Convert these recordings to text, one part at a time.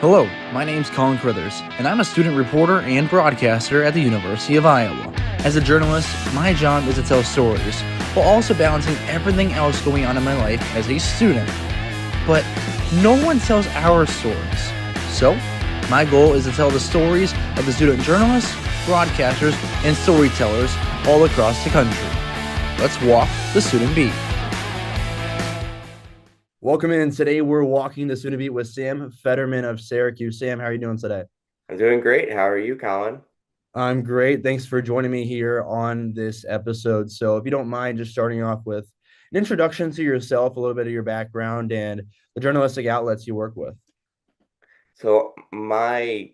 Hello, my name's Colin Crithers, and I'm a student reporter and broadcaster at the University of Iowa. As a journalist, my job is to tell stories, while also balancing everything else going on in my life as a student. But no one tells our stories. So, my goal is to tell the stories of the student journalists, broadcasters, and storytellers all across the country. Let's walk the student beat. Welcome in. Today we're walking the student beat with Sam Federman of Syracuse. Sam, how are you doing today? I'm doing great. How are you, Colin? I'm great. Thanks for joining me here on this episode. So, if you don't mind, just starting off with an introduction to yourself, a little bit of your background, and the journalistic outlets you work with. So my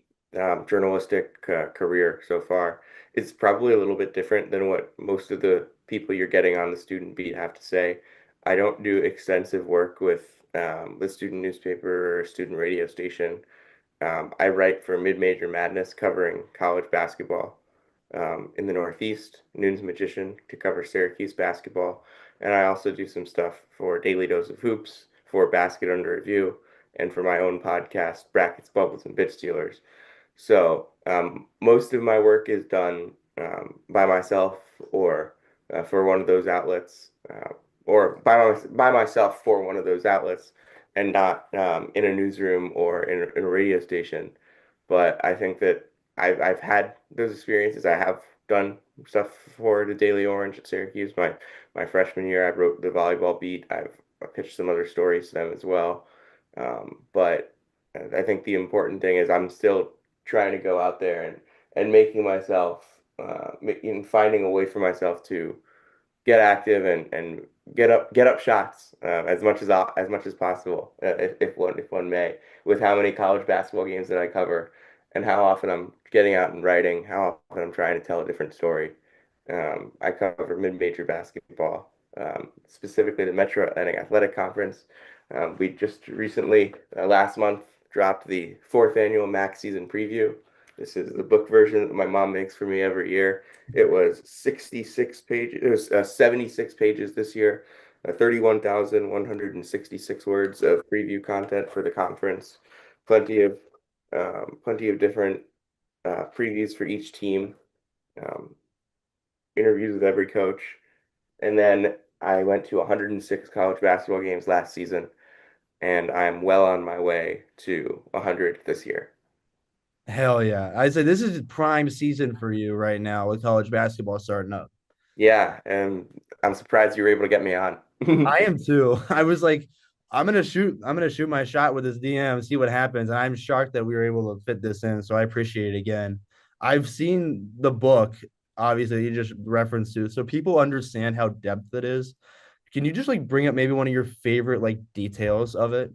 journalistic career so far is probably a little bit different than what most of the people you're getting on the student beat have to say. I don't do extensive work with the student newspaper or student radio station. I write for Mid-Major Madness covering college basketball in the Northeast, Noon's Magician to cover Syracuse basketball, and I also do some stuff for Daily Dose of Hoops, for Basket Under Review, and for my own podcast, Brackets, Bubbles, and Bit Stealers. So most of my work is done by myself or for one of those outlets, or by myself for one of those outlets, and not in a newsroom or in a radio station. But I think that I've had those experiences. I have done stuff for the Daily Orange at Syracuse. My freshman year, I wrote the volleyball beat. I've pitched some other stories to them as well. But I think the important thing is I'm still trying to go out there and making myself, finding a way for myself to get active and get up shots as much as possible, if one may, with how many college basketball games that I cover and how often I'm getting out and writing, how often I'm trying to tell a different story. I cover mid-major basketball, specifically the Metro Atlantic Athletic Conference. We just recently, last month, dropped the fourth annual MAAC season preview. This is the book version that my mom makes for me every year. It was 66 pages. It was 76 pages this year, 31,166 words of preview content for the conference. Plenty of plenty of different previews for each team, um, interviews with every coach, and then I went to 106 college basketball games last season, and I'm well on my way to 100 this year. Hell yeah. I say this is prime season for you right now with college basketball starting up. Yeah, and I'm surprised you were able to get me on. I am too. I was like, I'm gonna shoot my shot with this DM, see what happens. And I'm shocked that we were able to fit this in. So I appreciate it again. I've seen the book, obviously, you just referenced to, so people understand how depth it is. Can you just like bring up maybe one of your favorite like details of it?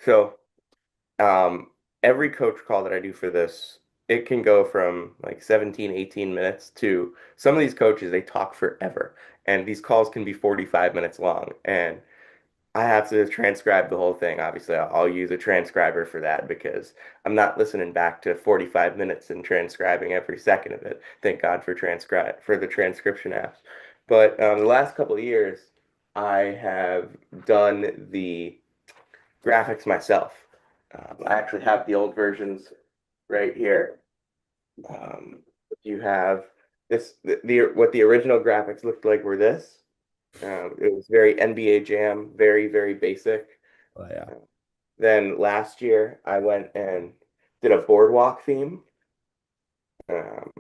So, um, every coach call that I do for this, it can go from like 17, 18 minutes to some of these coaches, they talk forever. And these calls can be 45 minutes long. And I have to transcribe the whole thing. Obviously, I'll use a transcriber for that because I'm not listening back to 45 minutes and transcribing every second of it. Thank God for transcribe for the transcription apps. But the last couple of years, I have done the graphics myself. I actually have the old versions right here. Um, you have the what the original graphics looked like were this. It was very NBA Jam, very, very basic. Oh yeah. Uh, Then last year, I went and did a boardwalk theme. Um,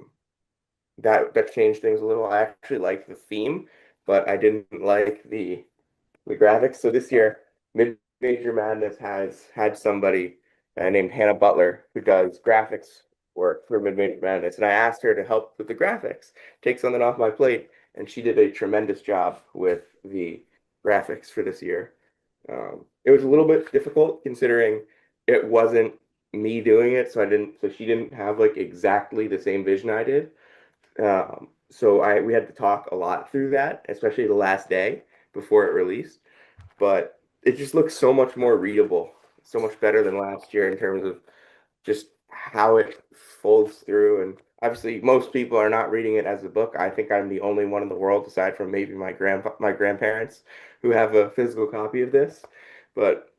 that changed things a little. I actually liked the theme, but I didn't like the graphics. So this year, Mid Major Madness has had somebody named Hannah Butler who does graphics work for Mid Major Madness, and I asked her to help with the graphics, take something off my plate, and she did a tremendous job with the graphics for this year. It was a little bit difficult considering it wasn't me doing it, so she didn't have like exactly the same vision I did. So we had to talk a lot through that, especially the last day before it released. But it just looks so much more readable, so much better than last year in terms of just how it folds through. And obviously, most people are not reading it as a book. I think I'm the only one in the world, aside from maybe my grandparents, who have a physical copy of this. But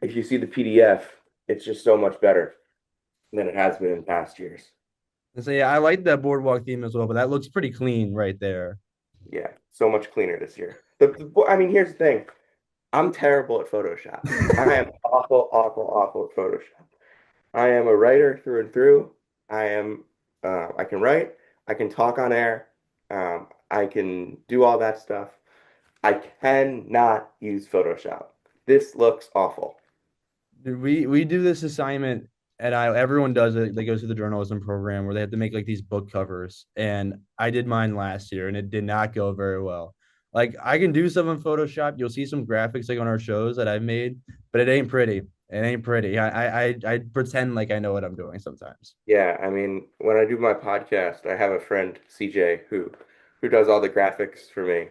if you see the PDF, it's just so much better than it has been in past years. And so yeah, I like that boardwalk theme as well, but that looks pretty clean right there. Yeah, so much cleaner this year. I mean, here's the thing. I'm terrible at Photoshop. I am awful, awful, awful at Photoshop. I am a writer through and through. I can write, I can talk on air, I can do all that stuff. I cannot use Photoshop. This looks awful. Dude, we do this assignment and I everyone does it. They go through the journalism program where they have to make like these book covers. And I did mine last year and it did not go very well. Like I can do some in Photoshop. You'll see some graphics like on our shows that I've made, but it ain't pretty. It ain't pretty. I pretend like I know what I'm doing sometimes. Yeah, I mean, when I do my podcast, I have a friend, CJ, who does all the graphics for me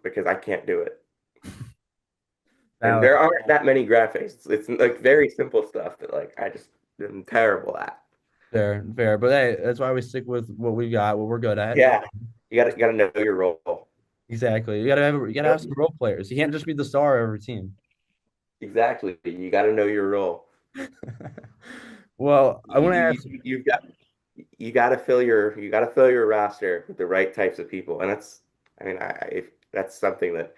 because I can't do it. And Valid. there aren't that many graphics. It's like very simple stuff that like I just am terrible at. Fair, fair. But hey, that's why we stick with what we got, what we're good at. Yeah, you gotta know your role. Exactly. You gotta have some role players. You can't just be the star of every team. Exactly. You gotta know your role. Well, I want to You, ask. you, you've got you gotta fill your roster with the right types of people, and that's I mean if that's something that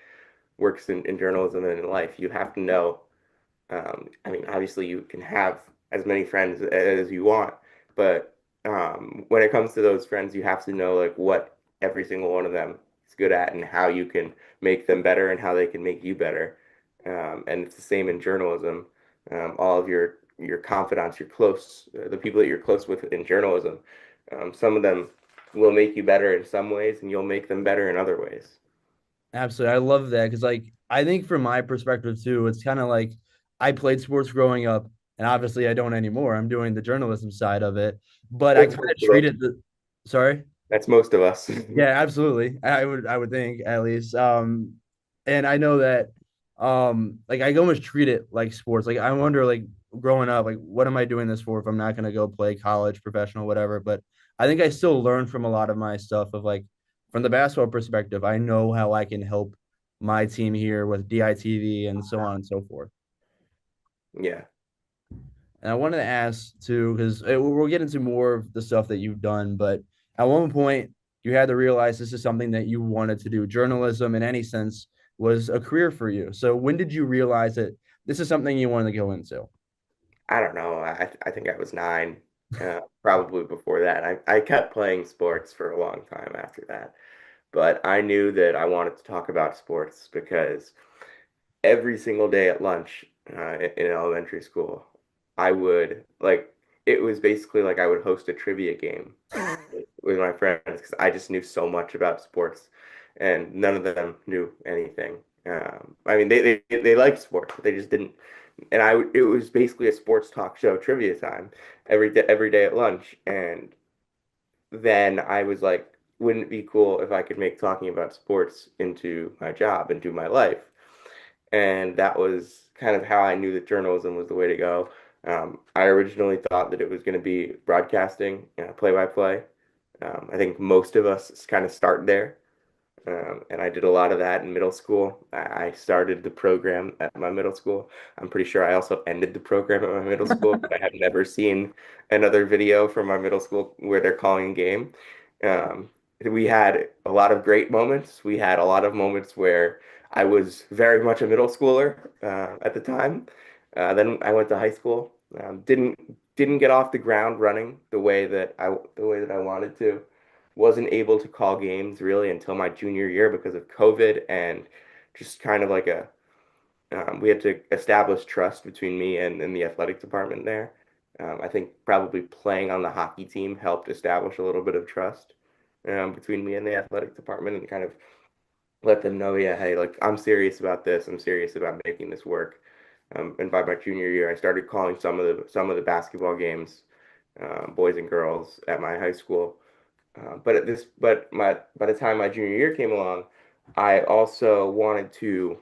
works in journalism and in life. You have to know. I mean, obviously, you can have as many friends as you want, but when it comes to those friends, you have to know like what every single one of them is good at and how you can make them better and how they can make you better. And it's the same in journalism. All of your confidants, the people that you're close with in journalism, some of them will make you better in some ways, and you'll make them better in other ways. Absolutely. I love that because, like, I think from my perspective too, it's kind of like I played sports growing up, and obviously I don't anymore. I'm doing the journalism side of it, but I That's kind most of of us. treated the. Sorry. That's most of us. Yeah, absolutely. I would think at least. And I know that like I almost treat it like sports. Like I wonder like growing up, like what am I doing this for if I'm not gonna go play college, professional, whatever. But I think I still learn from a lot of my stuff of like from the basketball perspective, I know how I can help my team here with DITV and so on and so forth. Yeah. And I wanted to ask too, because we'll get into more of the stuff that you've done, but at one point you had to realize this is something that you wanted to do. Journalism, in any sense, was a career for you. So when did you realize that this is something you wanted to go into? I don't know. I think I was 9, probably before that. I kept playing sports for a long time after that. But I knew that I wanted to talk about sports because every single day at lunch in elementary school, I would like it was basically like I would host a trivia game with my friends because I just knew so much about sports, and none of them knew anything. I mean, they liked sports, but they just didn't. And it was basically a sports talk show trivia time every day at lunch, and then I was like, wouldn't it be cool if I could make talking about sports into my job, into my life? And that was kind of how I knew that journalism was the way to go. I originally thought that it was going to be broadcasting, play-by-play. I think most of us kind of start there. And I did a lot of that in middle school. I started the program at my middle school. I'm pretty sure I also ended the program at my middle school. I have never seen another video from my middle school where they're calling a game. Um, we had a lot of great moments. We had a lot of moments where I was very much a middle schooler at the time. Then I went to high school. Didn't get off the ground running the way that I wanted to. Wasn't able to call games really until my junior year because of COVID and just kind of like we had to establish trust between me and the athletic department there. I think probably playing on the hockey team helped establish a little bit of trust between me and the athletic department and kind of let them know, yeah, hey, like I'm serious about this. I'm serious about making this work. And by my junior year, I started calling some of the basketball games, boys and girls at my high school. By the time my junior year came along, I also wanted to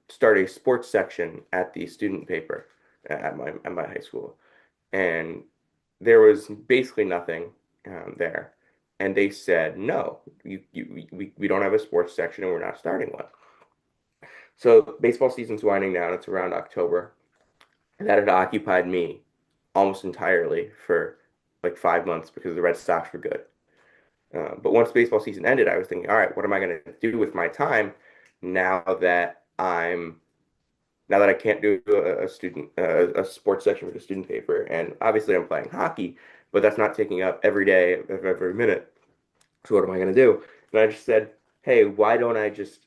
start a sports section at the student paper at my high school, and there was basically nothing there, and they said no, we don't have a sports section and we're not starting one. So baseball season's winding down. It's around October. that had occupied me almost entirely for like 5 months because the Red Sox were good. But once baseball season ended, I was thinking, all right, what am I going to do with my time now that I'm now that I can't do a sports section for the student paper, and obviously I'm playing hockey, but that's not taking up every day of every minute. So what am I going to do? And I just said, hey, why don't I just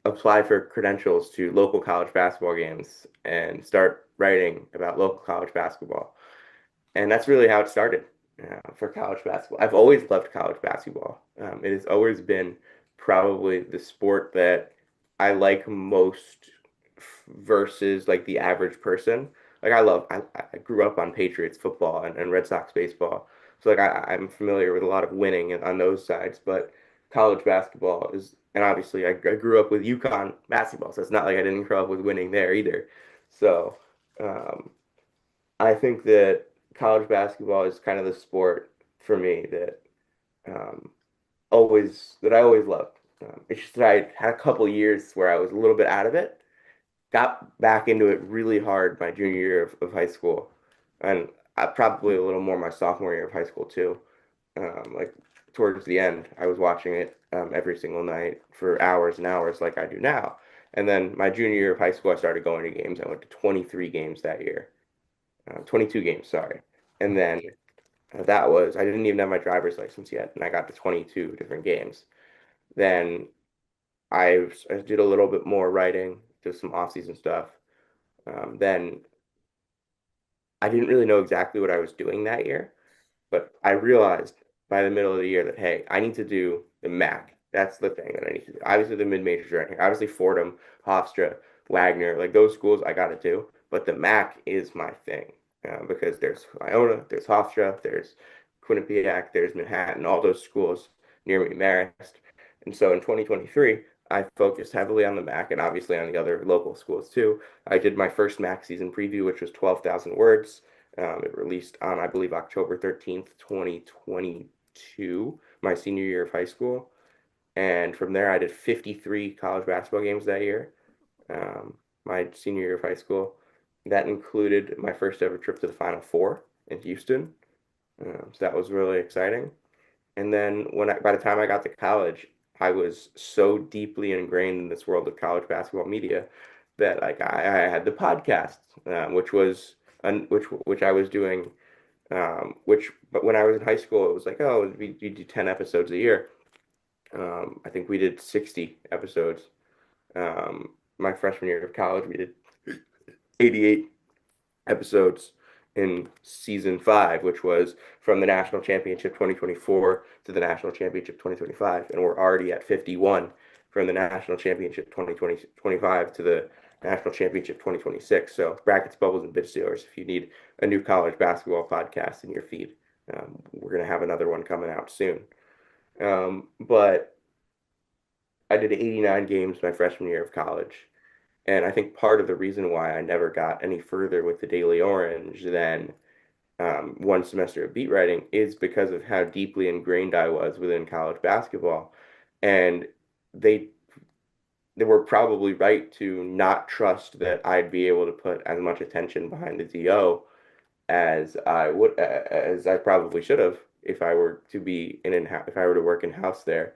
apply for credentials to local college basketball games and start writing about local college basketball? And that's really how it started for college basketball. I've always loved college basketball. It has always been probably the sport that I like most versus like the average person. Like I grew up on Patriots football and Red Sox baseball. So like I'm familiar with a lot of winning on those sides, but college basketball is, and obviously I grew up with UConn basketball, so it's not like I didn't grow up with winning there either. So um, I think that college basketball is kind of the sport for me that um, I always loved. It's just that I had a couple years where I was a little bit out of it, got back into it really hard my junior year of high school, and probably a little more my sophomore year of high school too. Like towards the end, I was watching it every single night for hours and hours, like I do now. And then my junior year of high school, I started going to games. I went to 23 games that year, 22 games, sorry. And then I didn't even have my driver's license yet, and I got to 22 different games. Then I did a little bit more writing, did some off-season stuff. Then I didn't really know exactly what I was doing that year, but I realized by the middle of the year that, hey, I need to do the MAAC. That's the thing that I need to do. Obviously, the mid majors right here. Obviously, Fordham, Hofstra, Wagner, like those schools, I got to do. But the MAAC is my thing because there's Iona, there's Hofstra, there's Quinnipiac, there's Manhattan, all those schools near me, Marist. And so in 2023, I focused heavily on the MAAC and obviously on the other local schools too. I did my first MAAC season preview, which was 12,000 words. It released on, I believe, October 13th, 2022, my senior year of high school. And from there, I did 53 college basketball games that year, my senior year of high school. That included my first ever trip to the Final Four in Houston. So that was really exciting. And then by the time I got to college, I was so deeply ingrained in this world of college basketball media that like I had the podcast, which was which I was doing. But when I was in high school, it was like, oh, we do 10 episodes a year. I think we did 60 episodes. My freshman year of college, we did 88 episodes in season five, which was from the national championship 2024 to the national championship 2025. And we're already at 51 from the national championship 2025 to the national championship 2026. So brackets, bubbles, and bitch stealers, if you need a new college basketball podcast in your feed, we're going to have another one coming out soon. But I did 89 games my freshman year of college. And I think part of the reason why I never got any further with the Daily Orange than one semester of beat writing is because of how deeply ingrained I was within college basketball. And they they were probably right to not trust that I'd be able to put as much attention behind the DO as I probably should have if I were to be if I were to work in house there.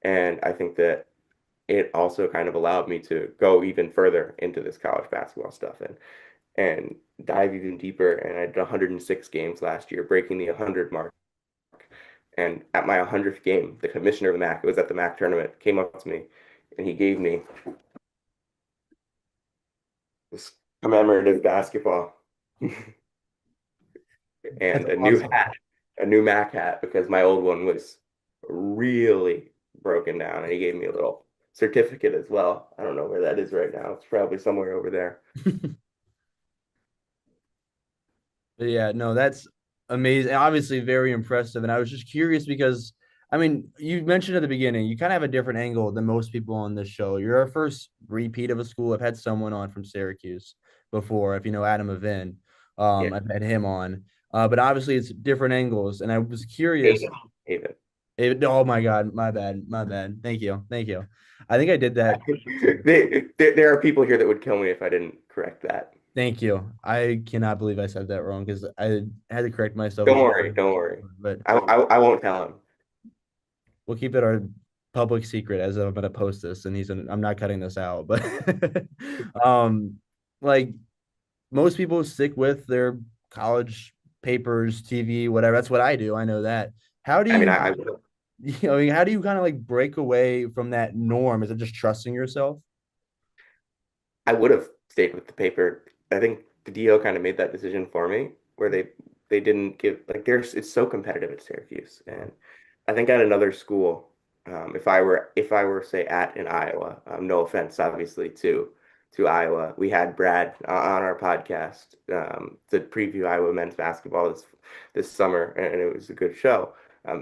And I think that it also kind of allowed me to go even further into this college basketball stuff and dive even deeper. And I did 106 games last year, breaking the 100 mark. And at my 100th game, the commissioner of the MAAC, it was at the MAAC tournament, came up to me and he gave me this commemorative basketball That's and awesome. a new MAAC hat because my old one was really broken down. And he gave me a little certificate as well. I don't know where that is right now. It's probably somewhere over there. But yeah, no, that's amazing. Obviously, very impressive. And I was just curious because, I mean, you mentioned at the beginning, you kind of have a different angle than most people on this show. You're our first repeat of a school. I've had someone on from Syracuse before. If you know Adam Avin, Yeah, I've had him on. But obviously, it's different angles. And I was curious. Haven, Haven. Oh my God, my bad, my bad. Thank you, thank you. I think I did that. There are people here that would kill me if I didn't correct that. Thank you. I cannot believe I said that wrong because I had to correct myself Don't as worry, well. don't worry. But I won't tell him. we'll keep it our public secret as I'm gonna post this, and I'm not cutting this out. But um, like most people stick with their college papers, TV, whatever. That's what I do. I know that. How do I mean, you, I will. how do you kind of like break away from that norm? Is it just trusting yourself? I would have stayed with the paper. I think the DO kind of made that decision for me, where they didn't give like there's it's so competitive at Syracuse, and I think at another school, if I were say at in Iowa, no offense obviously to Iowa, we had Brad on our podcast to preview Iowa men's basketball this summer, and it was a good show.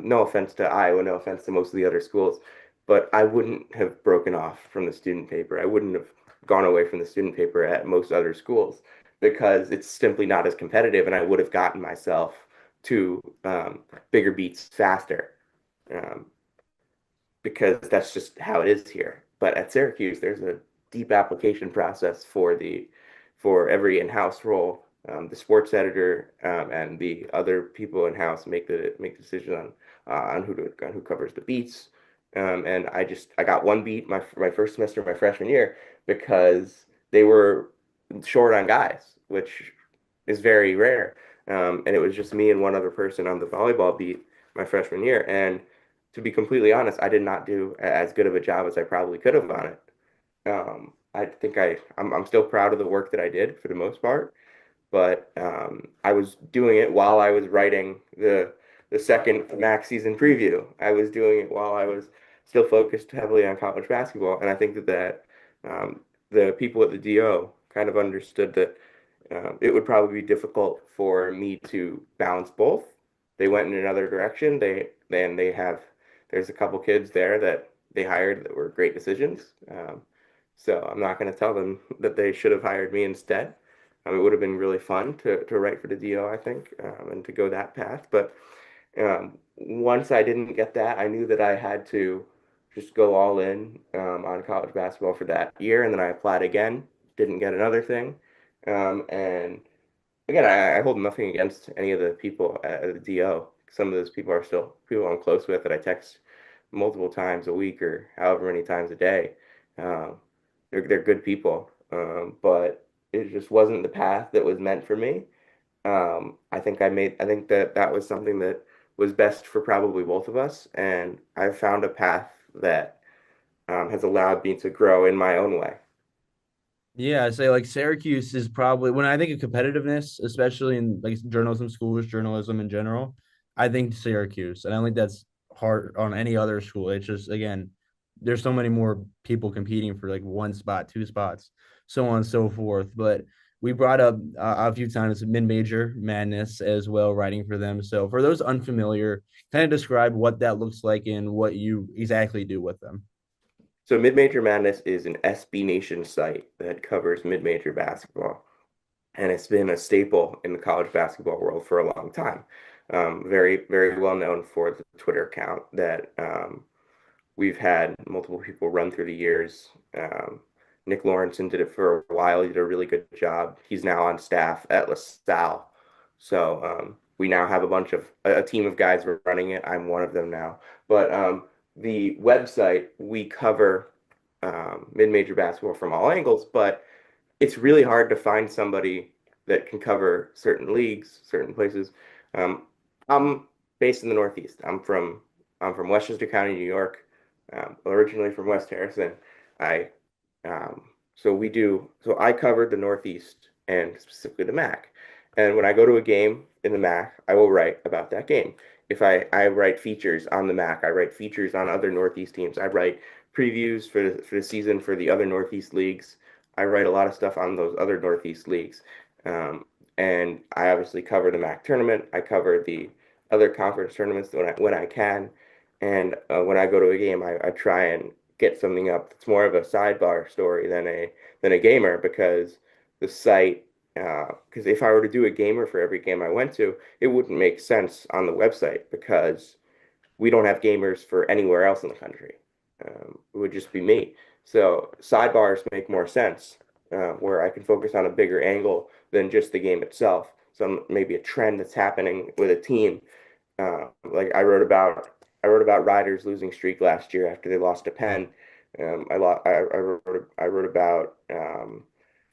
No offense to Iowa, no offense to most of the other schools, but I wouldn't have broken off from the student paper. I wouldn't have gone away from the student paper at most other schools because it's simply not as competitive, and I would have gotten myself to bigger beats faster um, because that's just how it is here. But at Syracuse, there's a deep application process for every in-house role. The sports editor and the other people in-house make the decision on who covers the beats. And I got one beat my first semester, my freshman year, because they were short on guys, which is very rare. And it was just me and one other person on the volleyball beat my freshman year. And to be completely honest, I did not do as good of a job as I probably could have on it. I think I'm still proud of the work that I did for the most part, but I was doing it while I was writing the second MAAC season preview. I was doing it while I was still focused heavily on college basketball, and I think that the people at the DO kind of understood that it would probably be difficult for me to balance both. They went in another direction. There's a couple kids there that they hired that were great decisions. So I'm not going to tell them that they should have hired me instead. It would have been really fun to write for the DO, I think, and to go that path. But once I didn't get that, I knew that I had to just go all in on college basketball for that year. And then I applied again, didn't get another thing. And again, I hold nothing against any of the people at the DO. Some of those people are still people I'm close with that I text multiple times a week or however many times a day. Um, they're good people, but it just wasn't the path that was meant for me. I think that that was something that was best for probably both of us, and I've found a path that has allowed me to grow in my own way. Yeah, I say like Syracuse is probably when I think of competitiveness, especially in like journalism schools, journalism in general, I think Syracuse. And I don't think that's hard on any other school. It's just again, there's so many more people competing for like one spot, two spots, so on and so forth. But we brought up a few times mid-major madness as well, writing for them. So for those unfamiliar, kind of describe what that looks like and what you exactly do with them. So Mid-Major Madness is an SB Nation site that covers mid-major basketball, and it's been a staple in the college basketball world for a long time. Very, very well known for the Twitter account that we've had multiple people run through the years. Nick Lawrenson did it for a while. He did a really good job. He's now on staff at LaSalle. So we now have a team of guys running it. I'm one of them now. But the website, we cover mid-major basketball from all angles, but it's really hard to find somebody that can cover certain leagues, certain places. Um, I'm based in the Northeast. I'm from Westchester County, New York. Originally from West Harrison. I so I covered the Northeast and specifically the MAAC. And when I go to a game in the MAAC, I will write about that game. If I write features on the MAAC, I write features on other Northeast teams. I write previews for the season for the other Northeast leagues. I write a lot of stuff on those other Northeast leagues. And I obviously cover the MAAC tournament. I cover the other conference tournaments when I can. And when I go to a game, I try and get something up that's more of a sidebar story than a gamer because the site because if I were to do a gamer for every game I went to, it wouldn't make sense on the website because we don't have gamers for anywhere else in the country. It would just be me. So sidebars make more sense. where I can focus on a bigger angle than just the game itself. So maybe a trend that's happening with a team. Like I wrote about Riders losing streak last year after they lost to Penn. I wrote about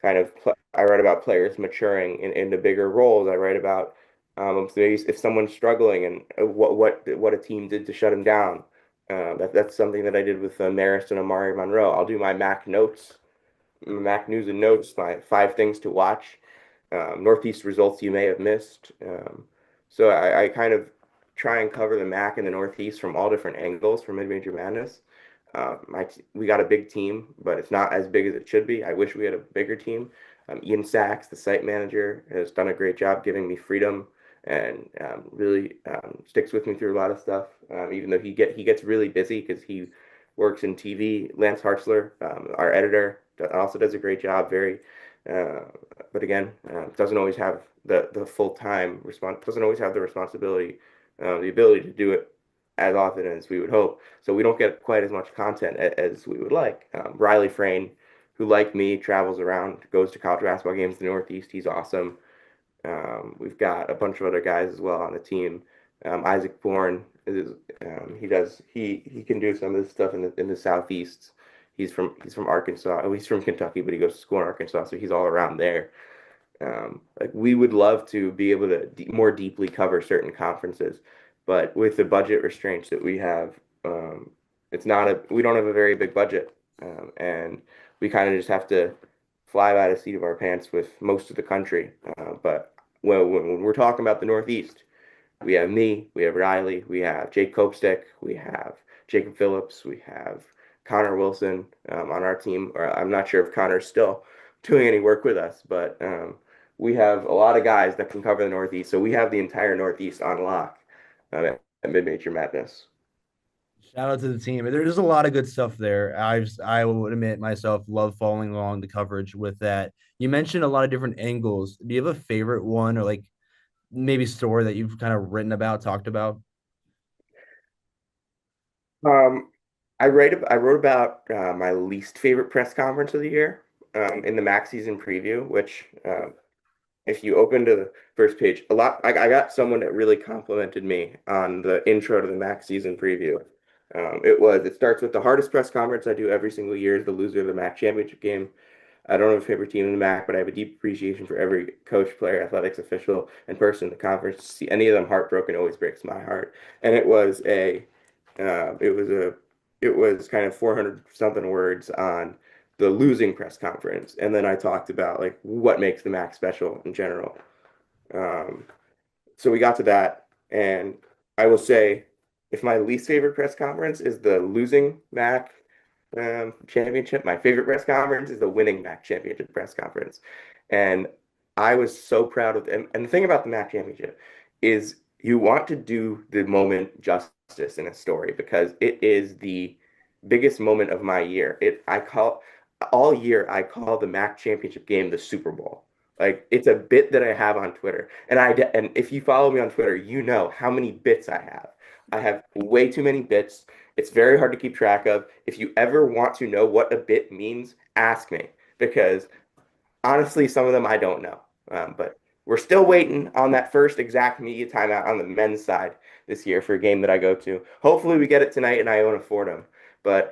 I write about players maturing into bigger roles. I write about so maybe if someone's struggling and what a team did to shut him down. That's something that I did with Marist and Amari Monroe. I'll do my MAAC notes, MAAC news and notes, my 5 things to watch, Northeast results you may have missed. So I kind of try and cover the MAAC and the Northeast from all different angles for Mid-Major Madness. We got a big team, but it's not as big as it should be. I wish we had a bigger team. Ian Sachs, the site manager, has done a great job giving me freedom and really sticks with me through a lot of stuff. Even though he gets really busy because he works in TV. Lance Hartzler, our editor, also does a great job. Uh, but again, doesn't always have the full time response. Doesn't always have the responsibility, the ability to do it as often as we would hope. So we don't get quite as much content as we would like. Riley Frayne, who like me travels around, goes to college basketball games in the Northeast. He's awesome. We've got a bunch of other guys as well on the team. Isaac Bourne is he can do some of this stuff in the Southeast. He's from Arkansas. Oh, he's from Kentucky, but he goes to school in Arkansas, so he's all around there. Like we would love to be able to more deeply cover certain conferences, but with the budget restraints that we have, it's not a we don't have a very big budget, and we kind of just have to fly by the seat of our pants with most of the country. But when we're talking about the Northeast, we have me, we have Riley, we have Jake Kopstick, we have Jacob Phillips, we have Connor Wilson on our team. Or I'm not sure if Connor's still doing any work with us, but we have a lot of guys that can cover the Northeast. So we have the entire Northeast on lock at Mid-Major Madness. Shout out to the team. There's a lot of good stuff there. I will admit myself love following along the coverage with that. You mentioned a lot of different angles. Do you have a favorite one or like maybe story that you've kind of written about, talked about? Um, I wrote about my least favorite press conference of the year in the MAAC season preview, which if you open to the first page, I got someone that really complimented me on the intro to the MAAC season preview. It starts with the hardest press conference I do every single year is the loser of the MAAC championship game. I don't have a favorite team in the MAAC, but I have a deep appreciation for every coach, player, athletics official, and person in the conference. To see any of them heartbroken always breaks my heart. And uh, it was a, it was kind of 400 something words on the losing press conference, and then I talked about like what makes the MAAC special in general. Um, so we got to that, and I will say, if my least favorite press conference is the losing MAAC championship, my favorite press conference is the winning MAAC championship press conference. And I was so proud of them. And the thing about the MAAC championship is you want to do the moment justice in a story because it is the biggest moment of my year. All year I call the MAAC championship game the Super Bowl. Like it's a bit that I have on Twitter. And if you follow me on Twitter, you know how many bits I have. I have way too many bits. It's very hard to keep track of. If you ever want to know what a bit means, ask me because honestly, some of them I don't know. But we're still waiting on that first exact media timeout on the men's side this year for a game that I go to. Hopefully, we get it tonight and I own a Fordham. But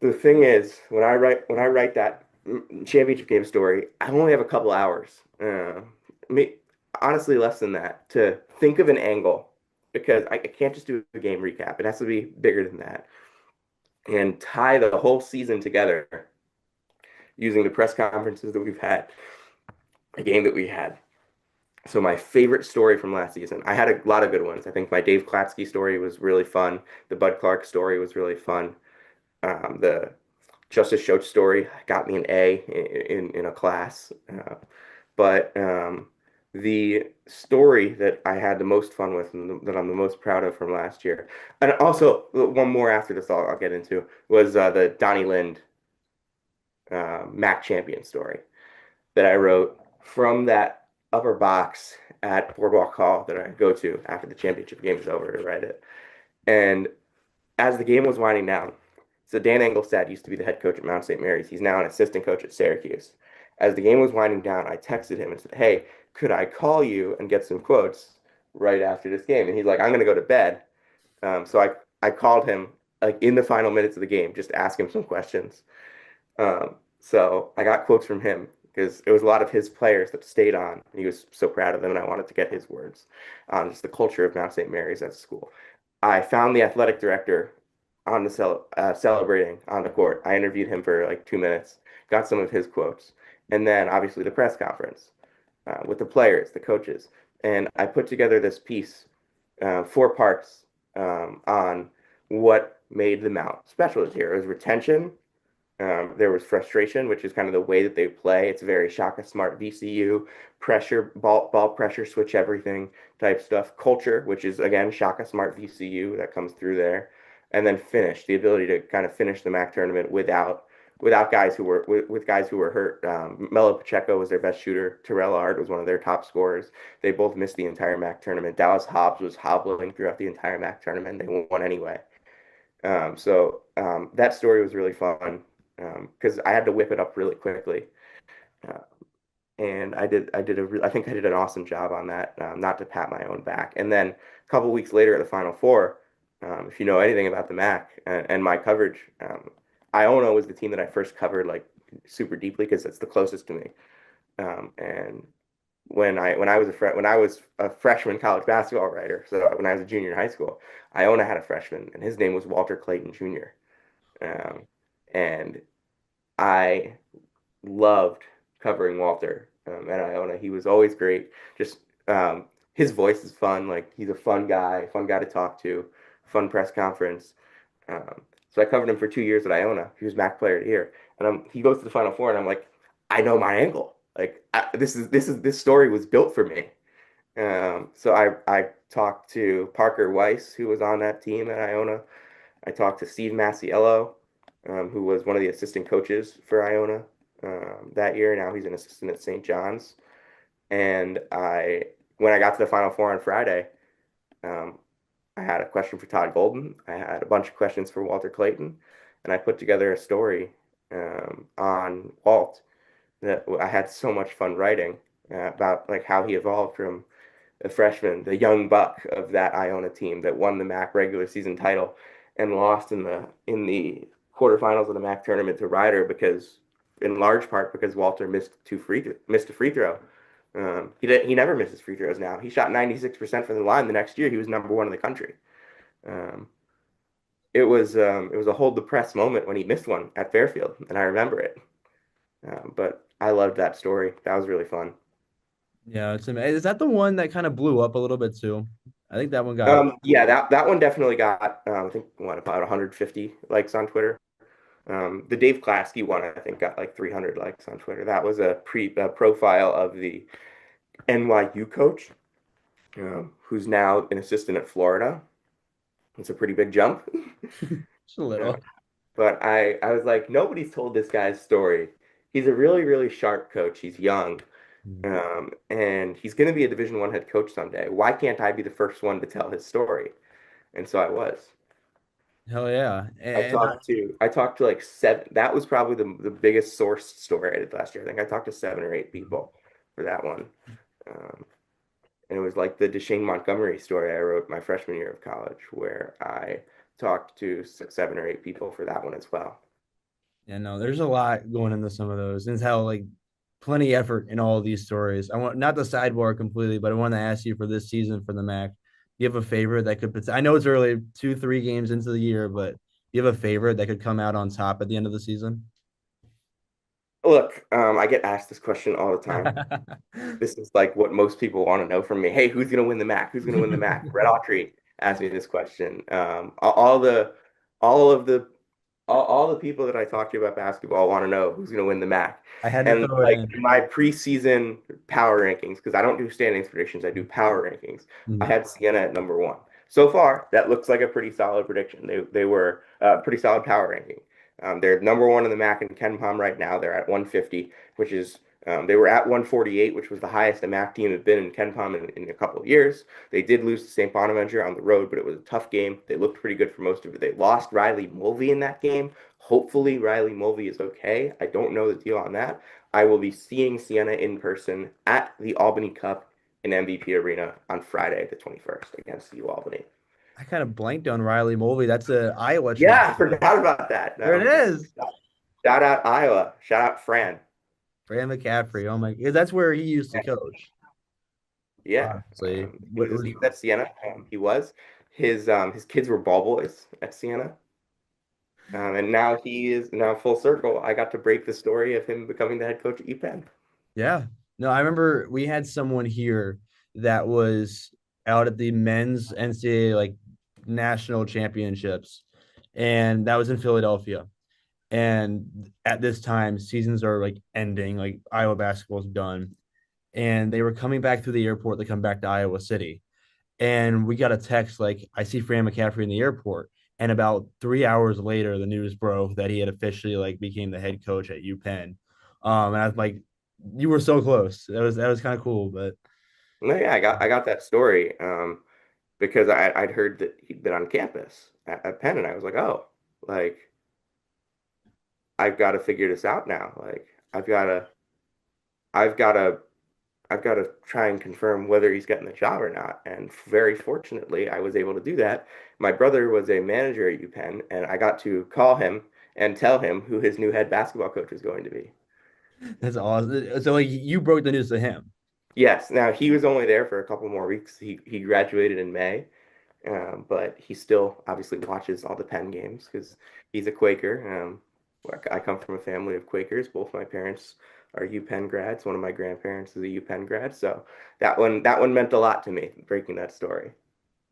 the thing is, when I write that championship game story, I only have a couple hours. Me, honestly, less than that to think of an angle because I can't just do a game recap. It has to be bigger than that and tie the whole season together using the press conferences that we've had, the game that we had. So my favorite story from last season, I had a lot of good ones. I think my Dave Klatsky story was really fun. The Bud Clark story was really fun. The Justice Schoch story got me an A in a class. But the story that I had the most fun with and that I'm the most proud of from last year, and also one more after this I'll get into, was the Donnie Lind MAC champion story that I wrote from that upper box at Boardwalk Hall that I go to after the championship game is over to write it. And as the game was winding down, So Dan Engelstad used to be the head coach at Mount St. Mary's. He's now an assistant coach at Syracuse. As the game was winding down, I texted him and said, "Hey, could I call you and get some quotes right after this game?" And he's like, "I'm going to go to bed." So I called him like in the final minutes of the game, just to ask him some questions. So I got quotes from him because it was a lot of his players that stayed on. And he was so proud of them, and I wanted to get his words on just the culture of Mount St. Mary's as a school. I found the athletic director on the celebrating on the court. I interviewed him for like 2 minutes, got some of his quotes, and then obviously the press conference with the players, the coaches, and I put together this piece, 4 parts on what made the Mount special this year. It was retention, there was frustration, which is kind of the way that they play. It's very Shaka Smart VCU, pressure, ball pressure, switch everything type stuff. Culture, which is again Shaka Smart VCU that comes through there, and then finish, the ability to kind of finish the MAC tournament without guys who were with guys who were hurt. Melo Pacheco was their best shooter. Terrell Ard was one of their top scorers. They both missed the entire MAC tournament. Dallas Hobbs was hobbling throughout the entire MAC tournament. They won anyway. That story was really fun because I had to whip it up really quickly. Uh, and I think I did an awesome job on that, not to pat my own back. And then a couple weeks later at the Final Four, if you know anything about the MAC and my coverage, Iona was the team that I first covered like super deeply because it's the closest to me. And when I was a freshman college basketball writer, so when I was a junior in high school, Iona had a freshman, and his name was Walter Clayton Jr. Um, and I loved covering Walter at Iona. He was always great. Just his voice is fun. Like he's a fun guy to talk to. Fun press conference. So I covered him for 2 years at Iona. He was MAC Player of the Year, and he goes to the Final Four, and I'm like, I know my angle. Like this story was built for me. So I talked to Parker Weiss, who was on that team at Iona. I talked to Steve Masiello, who was one of the assistant coaches for Iona that year. Now he's an assistant at St. John's. And when I got to the Final Four on Friday, um, I had a question for Todd Golden. I had a bunch of questions for Walter Clayton, and I put together a story on Walt that I had so much fun writing about like how he evolved from a freshman, the young buck of that Iona team that won the MAC regular season title and lost in the quarterfinals of the MAC tournament to Ryder because, in large part, because Walter missed a free throw. He never misses free throws now. He shot 96% from the line the next year. He was number one in the country. Um, it was a hold the press moment when he missed one at Fairfield, and I remember it. But I loved that story. That was really fun. Yeah, it's amazing. Is that the one that kind of blew up a little bit too? I think that one got. Yeah, that one definitely got I think what about 150 likes on Twitter. The Dave Klasky one I think got like 300 likes on Twitter. That was a profile of the NYU coach, who's now an assistant at Florida. It's a pretty big jump. Just a Uh, little. but I was like, nobody's told this guy's story. He's a really, really sharp coach. He's young. And he's going to be a Division I head coach someday. Why can't I be the first one to tell his story? And so I was. Hell yeah. I talked to like seven. That was probably the biggest source story I did last year. I think I talked to 7 or 8 people for that one. Um, and it was like the Deshane Montgomery story I wrote my freshman year of college, where I talked to 7 or 8 people for that one as well. Yeah, no, there's a lot going into some of those. And it's how like plenty of effort in all of these stories. I want not the sidebar completely, but I want to ask you for this season for the MAC. Do you have a favorite that could? I know it's early, 2, 3 games into the year, but do you have a favorite that could come out on top at the end of the season? Look, I get asked this question all the time. This is like what most people want to know from me. Hey, who's going to win the MAC? Who's going to win the MAC? Brett Autry asked me this question. All of the all the people that I talk to about basketball want to know who's going to win the MAC. I had to And throw it like in. my preseason power rankings, because I don't do standings predictions, I do power rankings. I Mhm. had Siena at number one. So far, that looks like a pretty solid prediction. They were pretty solid power ranking. They're number one in the MAC in Ken Palm right now. They're at 150, which is They were at 148, which was the highest a MAAC team had been in KenPom in a couple of years. They did lose to St. Bonaventure on the road, but it was a tough game. They looked pretty good for most of it. They lost Riley Mulvey in that game. Hopefully, Riley Mulvey is okay. I don't know the deal on that. I will be seeing Siena in person at the Albany Cup in MVP Arena on Friday, the 21st, against U Albany. I kind of blanked on Riley Mulvey. That's a Iowa Yeah, I transfer. forgot about that. There it is. Shout out Iowa. Shout out Fran. Fran McCaffrey. Oh my, that's where he used to coach. Yeah, Honestly, he was at Siena. He was. His kids were ball boys at Siena, and now he is now full circle. I got to break the story of him becoming the head coach at UPenn. yeah. No, I remember we had someone here that was out at the men's NCAA like national championships, and that was in Philadelphia. And at this time, seasons are like ending, like Iowa basketball's done. And they were coming back through the airport to come back to Iowa City. And we got a text like, I see Fran McCaffrey in the airport. And about 3 hours later, the news broke that he had officially like became the head coach at UPenn. And I was like, you were so close. That was kind of cool. But No, yeah, I got that story because I'd heard that he'd been on campus at Penn, and I was like, oh, like I've got to figure this out now. Like I've got to I've got to try and confirm whether he's getting the job or not. And very fortunately, I was able to do that. My brother was a manager at UPenn, and I got to call him and tell him who his new head basketball coach is going to be. that's awesome. So like you broke the news to him. Yes, now he was only there for a couple more weeks. He graduated in May, but he still obviously watches all the Penn games because he's a Quaker. I come from a family of Quakers. Both my parents are UPenn grads. One of my grandparents is a UPenn grad, so that one meant a lot to me, breaking that story.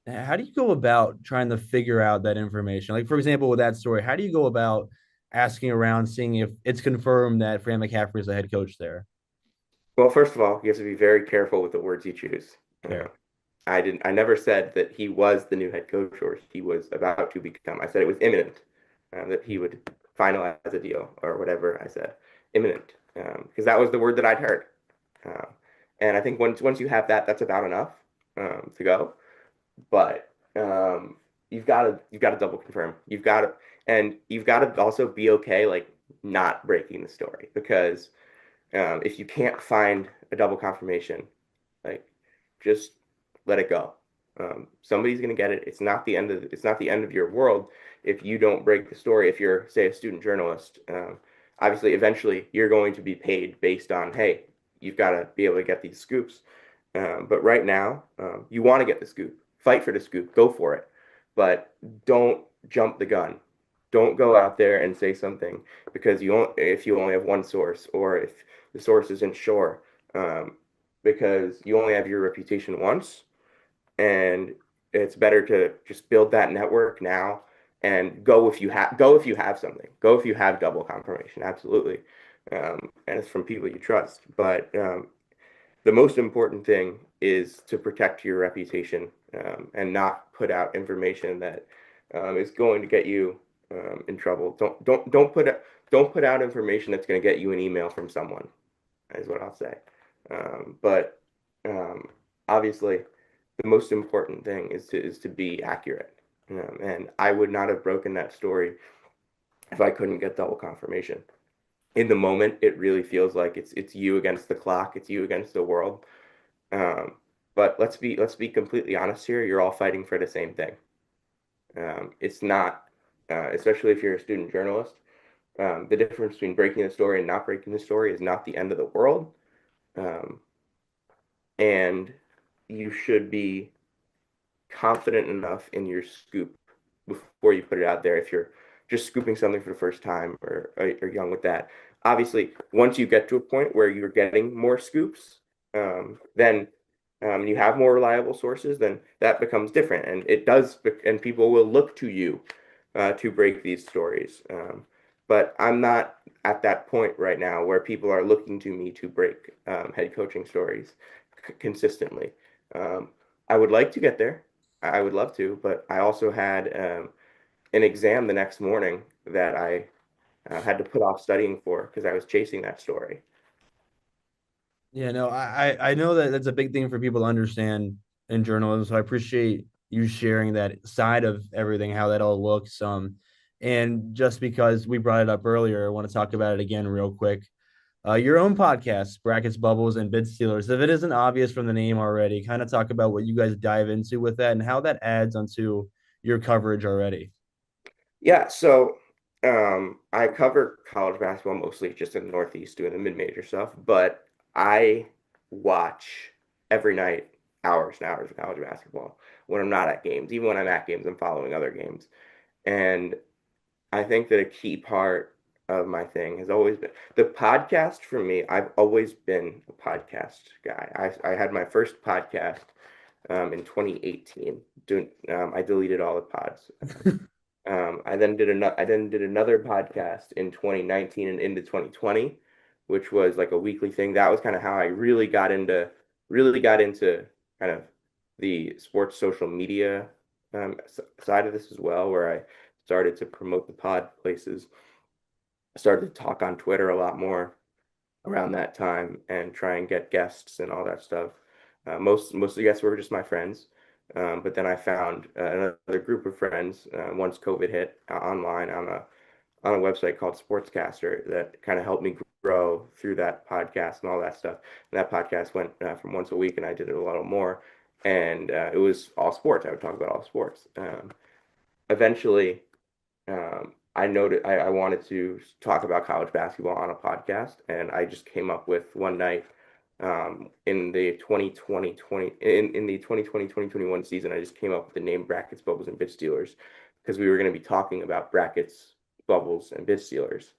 How do you go about trying to figure out that information? Like, for example, with that story, how do you go about asking around, seeing if it's confirmed that Fran McCaffrey is the head coach there? Well, first of all, you have to be very careful with the words you choose. Fair. I never said that he was the new head coach or he was about to become. I said it was imminent that he would finalize a deal or whatever. I said imminent because that was the word that I'd heard. Um, and I think once you have that, that's about enough to go. But you've got to double confirm. You've got to also be okay like not breaking the story because if you can't find a double confirmation, like just let it go. Somebody's gonna get it. It's not the end of your world if you don't break the story. If you're, say, a student journalist, obviously, eventually you're going to be paid based on, hey, you've got to be able to get these scoops. But right now, you want to get the scoop. Fight for the scoop. Go for it. But don't jump the gun. Don't go out there and say something because if you only have one source or if the source isn't sure, because you only have your reputation once, and it's better to just build that network now and go if you have something. Go if you have double confirmation, absolutely, and it's from people you trust. But the most important thing is to protect your reputation and not put out information that is going to get you in trouble. Don't put out information that's going to get you an email from someone, is what I'll say. But obviously, the most important thing is to be accurate. And I would not have broken that story if I couldn't get double confirmation. In the moment, it really feels like it's you against the clock, it's you against the world. Um, but let's be completely honest here. You're all fighting for the same thing. It's not, especially if you're a student journalist. The difference between breaking the story and not breaking the story is not the end of the world. Um, and you should be confident enough in your scoop before you put it out there if you're just scooping something for the first time or young with that. Obviously, once you get to a point where you're getting more scoops, then you have more reliable sources, then that becomes different. And it does, and people will look to you to break these stories. But I'm not at that point right now where people are looking to me to break head coaching stories consistently. Um, I would like to get there. I would love to, but I also had an exam the next morning that I had to put off studying for because I was chasing that story. Yeah, no, I know that that's a big thing for people to understand in journalism. So I appreciate you sharing that side of everything, how that all looks. And just because we brought it up earlier, I want to talk about it again real quick. Your own podcast, Brackets, Bubbles, and Bid Stealers. If it isn't obvious from the name already, kind of talk about what you guys dive into with that and how that adds onto your coverage already. Yeah, so I cover college basketball mostly just in the Northeast doing the mid-major stuff, but I watch every night hours and hours of college basketball when I'm not at games. Even when I'm at games, I'm following other games. And I think that a key part of my thing has always been the podcast for me. I've always been a podcast guy. I had my first podcast in 2018. I deleted all the pods. I then did another podcast in 2019 and into 2020, which was like a weekly thing. That was kind of how I really got into kind of the sports social media side of this as well, where I started to promote the pod places. I started to talk on Twitter a lot more around that time and try and get guests and all that stuff. Most of the guests were just my friends, but then I found another group of friends once COVID hit online on a website called Sportscaster that kind of helped me grow through that podcast and all that stuff. And that podcast went from once a week, and I did it a little more, and it was all sports. I would talk about all sports. Eventually, I wanted to talk about college basketball on a podcast, and I just came up with one night in the 2020 season, I just came up with the name Brackets, Bubbles, and Bid Stealers because we were going to be talking about brackets, bubbles, and bid stealers,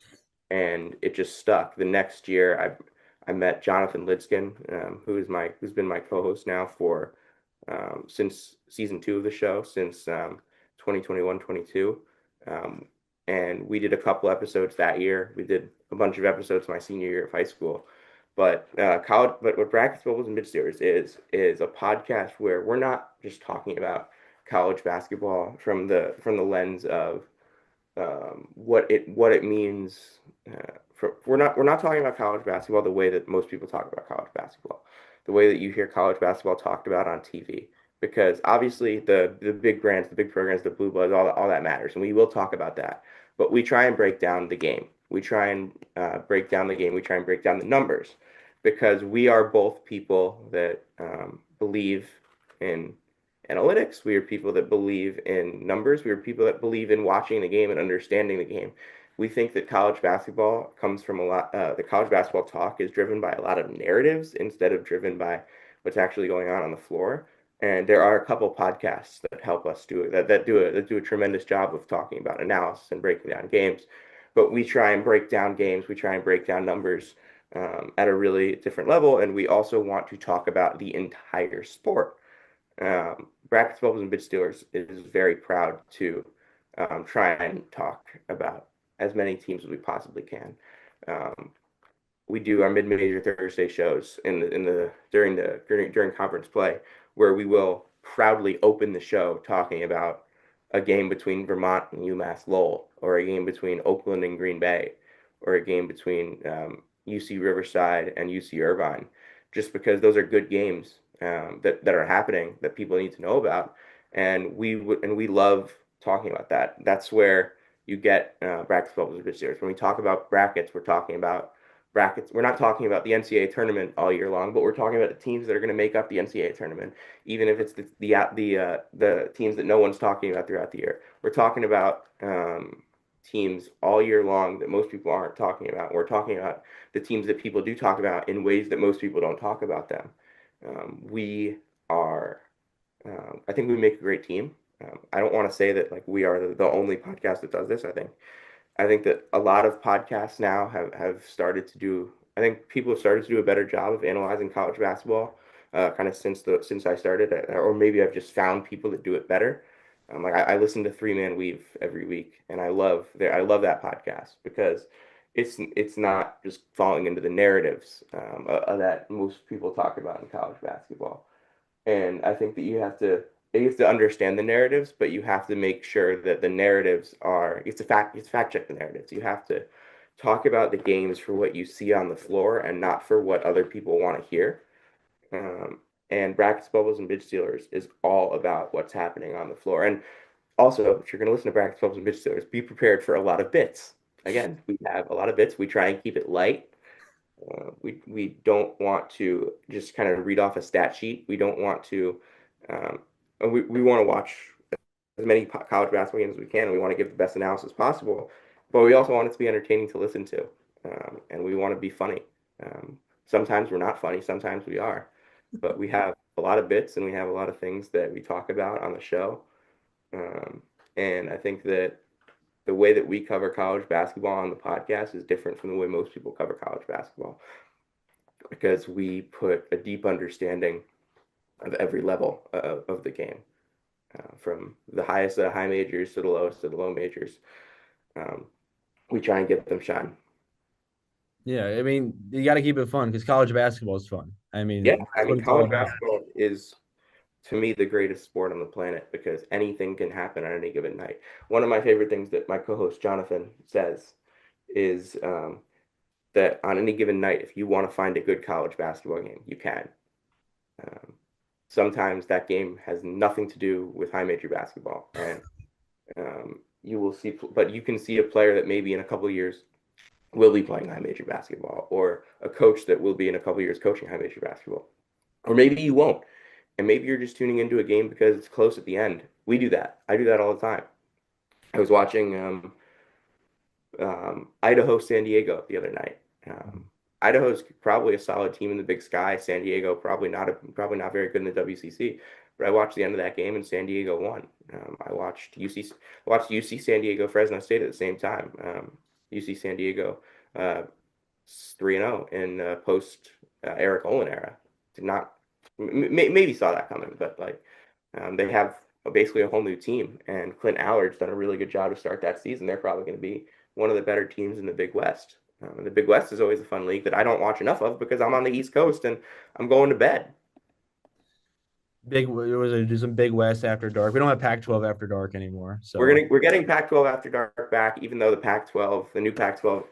and it just stuck. The next year, I met Jonathan Lidskin, who's been my co-host now for since season 2 of the show, since 2021-22. Um, and we did a couple episodes that year. We did a bunch of episodes my senior year of high school. But what Brackets, Bubbles, and Mid Series is a podcast where we're not just talking about college basketball from the lens of what it means. We're not talking about college basketball the way that most people talk about college basketball, the way that you hear college basketball talked about on TV. Because obviously the big brands, the big programs, the blue bloods, all that matters, and we will talk about that. But we try and break down the game. We try and break down the game. We try and break down the numbers, because we are both people that believe in analytics. We are people that believe in numbers. We are people that believe in watching the game and understanding the game. We think that college basketball comes from a lot, the college basketball talk is driven by a lot of narratives instead of driven by what's actually going on the floor. And there are a couple podcasts that help us do it, that do a tremendous job of talking about analysis and breaking down games. But we try and break down games, we try and break down numbers at a really different level. And we also want to talk about the entire sport. Brackets, Bubbles, and Bid Stealers is very proud to try and talk about as many teams as we possibly can. Um, we do our mid-major Thursday shows during conference play, where we will proudly open the show talking about a game between Vermont and UMass Lowell, or a game between Oakland and Green Bay, or a game between UC Riverside and UC Irvine, just because those are good games that are happening that people need to know about, and we love talking about that. That's where you get brackets, bubbles, and series. When we talk about brackets, we're talking about brackets. We're not talking about the NCAA tournament all year long, but we're talking about the teams that are going to make up the NCAA tournament, even if it's the teams that no one's talking about throughout the year. We're talking about teams all year long that most people aren't talking about. We're talking about the teams that people do talk about in ways that most people don't talk about them. We are, I think we make a great team. I don't want to say that like we are the only podcast that does this. I think that a lot of podcasts now have started to do. I think people have started to do a better job of analyzing college basketball, kind of since I started, or maybe I've just found people that do it better. Like I listen to Three Man Weave every week, and I love that podcast because it's not just falling into the narratives that most people talk about in college basketball. And I think that you have to understand the narratives, but you have to make sure that the narratives are you have to fact check the narratives. talk about the games for what you see on the floor and not for what other people want to hear. Um, and Brackets, Bubbles, and Bitch Stealers is all about what's happening on the floor. And also, if you're going to listen to Brackets, Bubbles, and Bitch Stealers, be prepared for a lot of bits. Again, we have a lot of bits. We try and keep it light. We don't want to just kind of read off a stat sheet. We don't want to. Um, we want to watch as many college basketball games as we can. And we want to give the best analysis possible, but we also want it to be entertaining to listen to, and we want to be funny. Sometimes we're not funny. Sometimes we are, but we have a lot of bits and we have a lot of things that we talk about on the show. Um, and I think that the way that we cover college basketball on the podcast is different from the way most people cover college basketball because we put a deep understanding of every level of the game, from the highest of the high majors to the lowest of the low majors. Um, we try and get them shine. Yeah, I mean, you got to keep it fun because college basketball is fun. I mean, Yeah, I that's what mean, it's all college about. basketball is to me the greatest sport on the planet because anything can happen on any given night. One of my favorite things that my co-host Jonathan says is that on any given night, if you want to find a good college basketball game, you can. Um, Sometimes that game has nothing to do with high major basketball, and you will see, but you can see a player that maybe in a couple of years will be playing high major basketball, or a coach that will be in a couple of years coaching high major basketball, or maybe you won't, and maybe you're just tuning into a game because it's close at the end. We do that. I do that all the time. I was watching Idaho San Diego the other night. Idaho's probably a solid team in the Big Sky. San Diego probably not very good in the WCC. But I watched the end of that game and San Diego won. I watched UC San Diego Fresno State at the same time. UC San Diego 3-0 in post Eric Olin era. Did not maybe saw that coming, but like they have basically a whole new team, and Clint Allard's done a really good job to start that season. They're probably going to be one of the better teams in the Big West. And the Big West is always a fun league that I don't watch enough of because I'm on the East Coast and I'm going to bed. Big, it was do some Big West after dark. We don't have Pac-12 after dark anymore. So We're getting Pac-12 after dark back, even though the new Pac-12,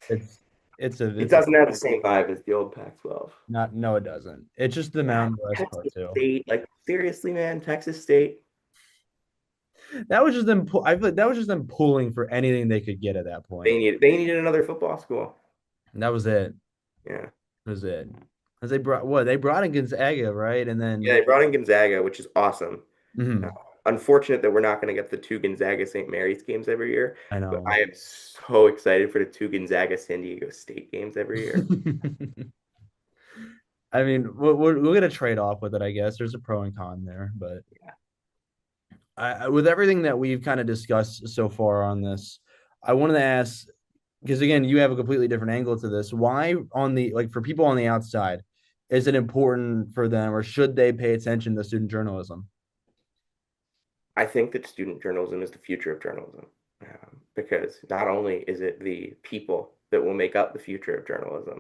it's it it's a doesn't have the same vibe as the old Pac-12. not no, it doesn't. It's just the Mountain West part Texas too. State, like seriously, man, Texas State. That was just them. I feel like that was just them pulling for anything they could get at that point. They needed another football school. And that was it. Yeah. That was it. Because they brought in Gonzaga, right? And Yeah, then they brought in Gonzaga, which is awesome. Uh, mhm, Unfortunate that we're not going to get the two Gonzaga St. Mary's games every year, I but know. I am so excited for the two Gonzaga San Diego State games every year. I mean, we'll get a trade off with it, I guess. There's a pro and con there, but Yeah. with everything that we've kind of discussed so far on this, I wanted to ask because again, you have a completely different angle to this. Why on the like for people on the outside, is it important for them or should they pay attention to student journalism? I think that student journalism is the future of journalism because not only is it the people that will make up the future of journalism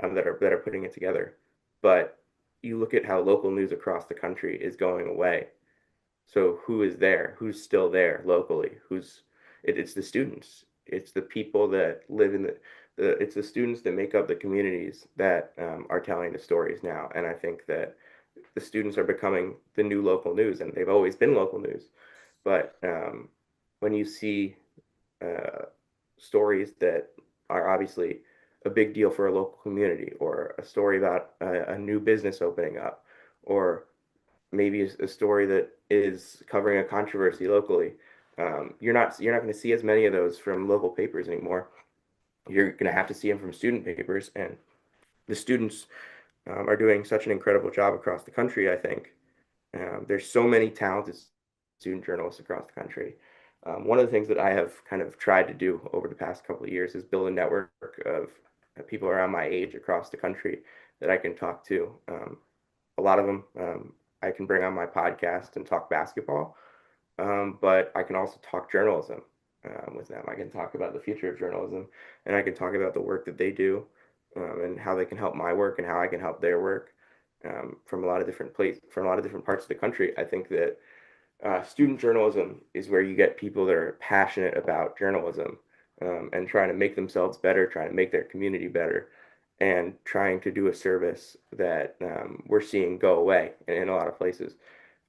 that are putting it together, but you look at how local news across the country is going away. So who is there? Who's still there locally? It's the students. It's the people that live in it's the students that make up the communities that are telling the stories now. And I think that the students are becoming the new local news, and they've always been local news. But when you see uh, stories that are obviously a big deal for a local community, or a story about a new business opening up, or maybe a story that is covering a controversy locally. You're not going to see as many of those from local papers anymore. You're going to have to see them from student papers, and the students are doing such an incredible job across the country. I think there's so many talented student journalists across the country. One of the things that I have kind of tried to do over the past couple of years is build a network of people around my age across the country that I can talk to. A lot of them I can bring on my podcast and talk basketball, but I can also talk journalism with them. I can talk about the future of journalism, and I can talk about the work that they do, and how they can help my work and how I can help their work from a lot of different places, from a lot of different parts of the country. I think that student journalism is where you get people that are passionate about journalism, and trying to make themselves better, trying to make their community better, and trying to do a service that we're seeing go away in a lot of places.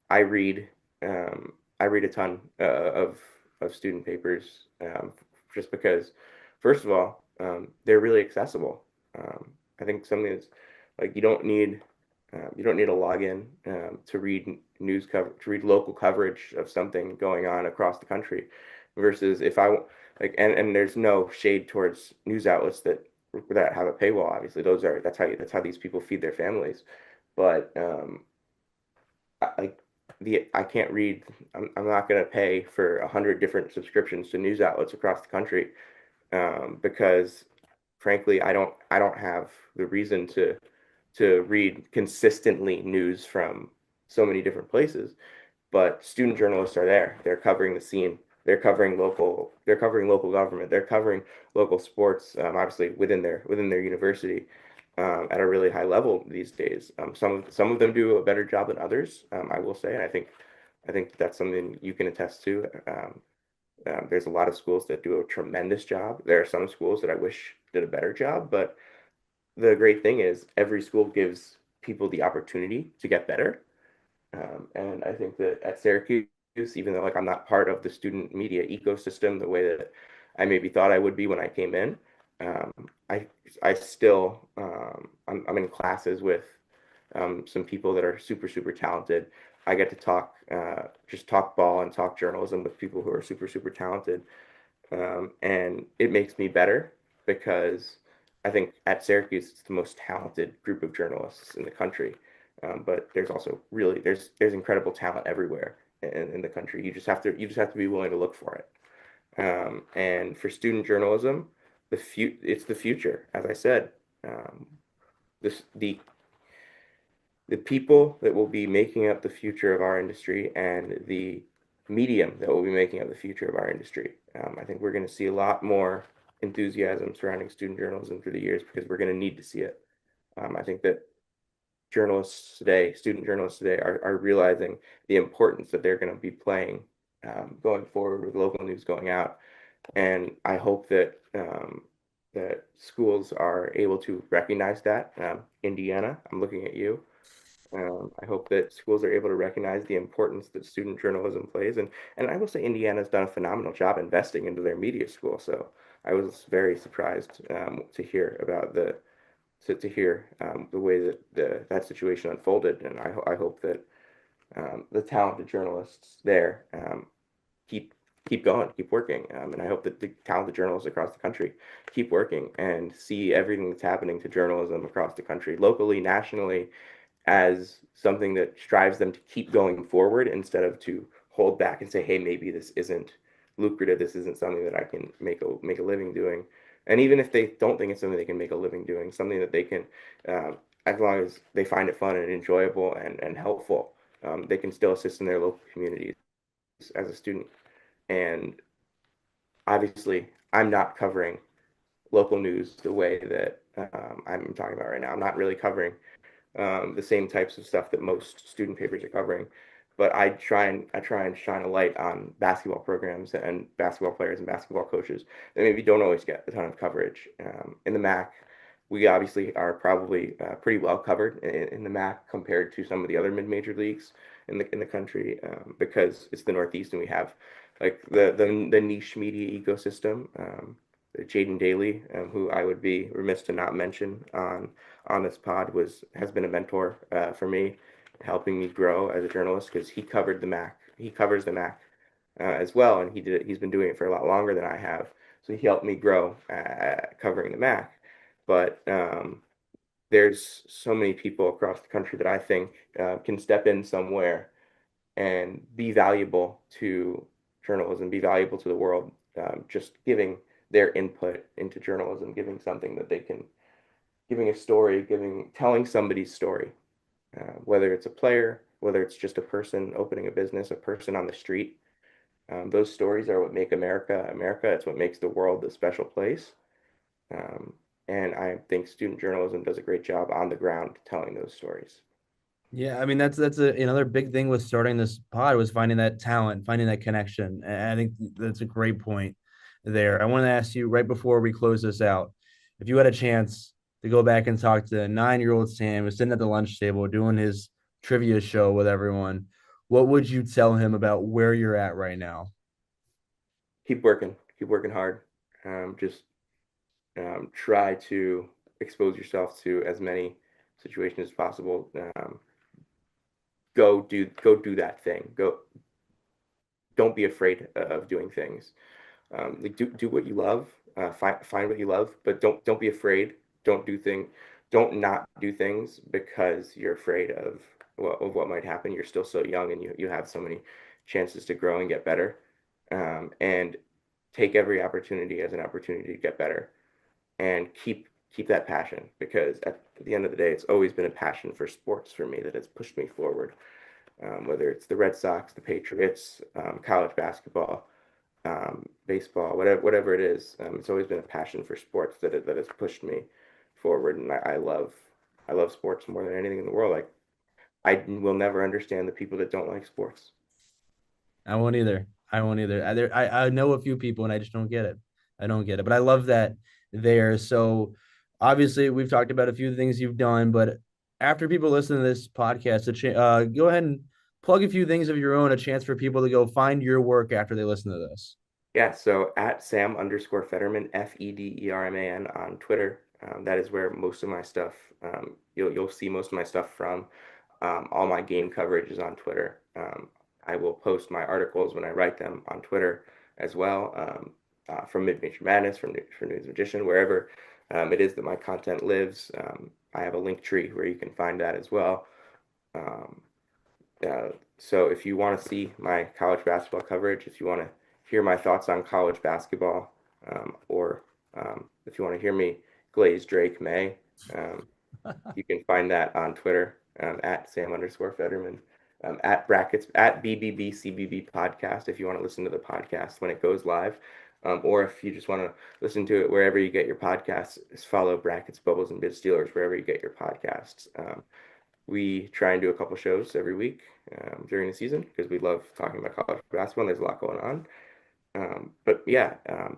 I read I read a ton of student papers just because, first of all, they're really accessible. I think something that's like you don't need a login to read news cover to read local coverage of something going on across the country, versus if I like and there's no shade towards news outlets that have a paywall. Obviously, that's how these people feed their families, but I I can't read. I'm not going to pay for 100 different subscriptions to news outlets across the country because, frankly, I don't have the reason to read consistently news from so many different places. But student journalists are there. They're covering the scene. They're covering local government. They're covering local sports, obviously within their university, at a really high level these days. Some of them do a better job than others, I will say, and I think that's something you can attest to. There's a lot of schools that do a tremendous job. There are some schools that I wish did a better job, but the great thing is every school gives people the opportunity to get better. And I think that at Syracuse, even though like I'm not part of the student media ecosystem the way that I maybe thought I would be when I came in, um, I I still I'm in classes with some people that are super talented. I get to talk just talk ball and talk journalism with people who are super talented, and it makes me better because I think at Syracuse it's the most talented group of journalists in the country. But there's also really there's incredible talent everywhere in the country. You just have to be willing to look for it. And for student journalism, it's the future. As I said, um, this the people that will be making up the future of our industry and the medium that will be making up the future of our industry. I think we're going to see a lot more enthusiasm surrounding student journalism through the years because we're going to need to see it. I think that student journalists today, are realizing the importance that they're going to be playing going forward with local news going out. And I hope that that schools are able to recognize that. Indiana, I'm looking at you. I hope that schools are able to recognize the importance that student journalism plays. And I will say Indiana's done a phenomenal job investing into their media school. So I was very surprised to hear about to hear the way that that situation unfolded. And I hope that the talented journalists there keep keep going, keep working. And I hope that the talented journalists across the country keep working and see everything that's happening to journalism across the country, locally, nationally, as something that strives them to keep going forward instead of to hold back and say, hey, maybe this isn't lucrative. This isn't something that I can make a living doing. And even if they don't think it's something they can make a living doing, something that they can, as long as they find it fun and enjoyable and helpful, they can still assist in their local communities as a student. And obviously, I'm not covering local news the way that I'm talking about right now. I'm not really covering the same types of stuff that most student papers are covering. But I try and shine a light on basketball programs and basketball players and basketball coaches that maybe don't always get a ton of coverage. In the MAAC, we obviously are probably pretty well covered in the MAAC compared to some of the other mid-major leagues in the country because it's the Northeast and we have like the niche media ecosystem. Jaden Daly, who I would be remiss to not mention on this pod, has been a mentor for me, helping me grow as a journalist because he covered the MAAC. He covers the MAAC as well, and he's been doing it for a lot longer than I have. So he helped me grow covering the MAAC. But there's so many people across the country that I think can step in somewhere and be valuable to journalism, be valuable to the world, just giving their input into journalism, giving something that they can, giving a story, telling somebody's story, whether it's a player, whether it's just a person opening a business, a person on the street. Those stories are what make America America. It's what makes the world a special place. Um, and I think student journalism does a great job on the ground telling those stories. Yeah, I mean that's another big thing with starting this pod was finding that talent, finding that connection. And I think that's a great point. there. I want to ask you right before we close this out, if you had a chance to go back and talk to 9-year-old Sam who's sitting at the lunch table doing his trivia show with everyone, what would you tell him about where you're at right now? Keep working hard. Just try to expose yourself to as many situations as possible. Go do that thing. Don't be afraid of doing things. Like do what you love. Find what you love, but don't be afraid. Don't do thing. Don't not do things because you're afraid of what might happen. You're still so young, and you have so many chances to grow and get better. And take every opportunity as an opportunity to get better, and keep that passion, because at the end of the day, it's always been a passion for sports for me that has pushed me forward. Whether it's the Red Sox, the Patriots, college basketball, baseball, whatever it is, it's always been a passion for sports that has pushed me forward, and I love sports more than anything in the world. Like I will never understand the people that don't like sports. I won't either. I won't either. I know a few people and I just don't get it. I don't get it. But I love that there. So obviously we've talked about a few things you've done, but after people listen to this podcast, go ahead and plug a few things of your own, a chance for people to go find your work after they listen to this. Yeah, so at Sam_Federman, Federman on Twitter. That is where most of my stuff, you'll see most of my stuff from. All my game coverage is on Twitter. I will post my articles when I write them on Twitter as well, from Mid-Major Madness, from News Magician, wherever it is that my content lives. I have a link tree where you can find that as well. So if you want to see my college basketball coverage, if you want to hear my thoughts on college basketball, or if you want to hear me glaze Drake May, you can find that on Twitter, at Sam_Federman. At brackets at BBBCBB podcast if you want to listen to the podcast when it goes live, or if you just want to listen to it wherever you get your podcasts, just follow Brackets, Bubbles, and Bid Steelers wherever you get your podcasts. We try and do a couple shows every week during the season because we love talking about college basketball and there's a lot going on. But yeah,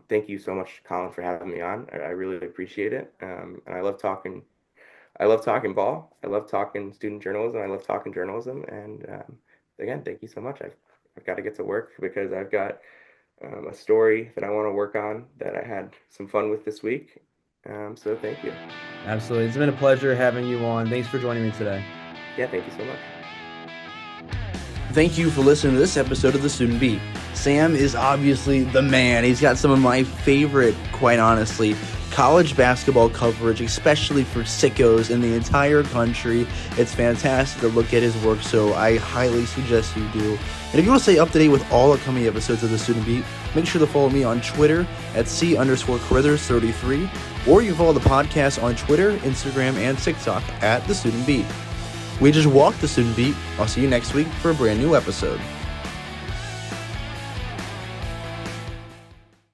thank you so much, Colin, for having me on. I really appreciate it. And I love talking ball. I love talking student journalism. I love talking journalism. And again, thank you so much. I've got to get to work because I've got a story that I want to work on that I had some fun with this week. So thank you. Absolutely. It's been a pleasure having you on. Thanks for joining me today. Yeah, thank you so much. Thank you for listening to this episode of The Student Beat. Sam is obviously the man. He's got some of my favorite, quite honestly, college basketball coverage, especially for sickos in the entire country. It's fantastic to look at his work, so I highly suggest you do. And if you want to stay up to date with all upcoming episodes of The Student Beat, make sure to follow me on Twitter at C_Carithers33, or you can follow the podcast on Twitter, Instagram, and TikTok at The Student Beat. We just walked The Student Beat. I'll see you next week for a brand new episode.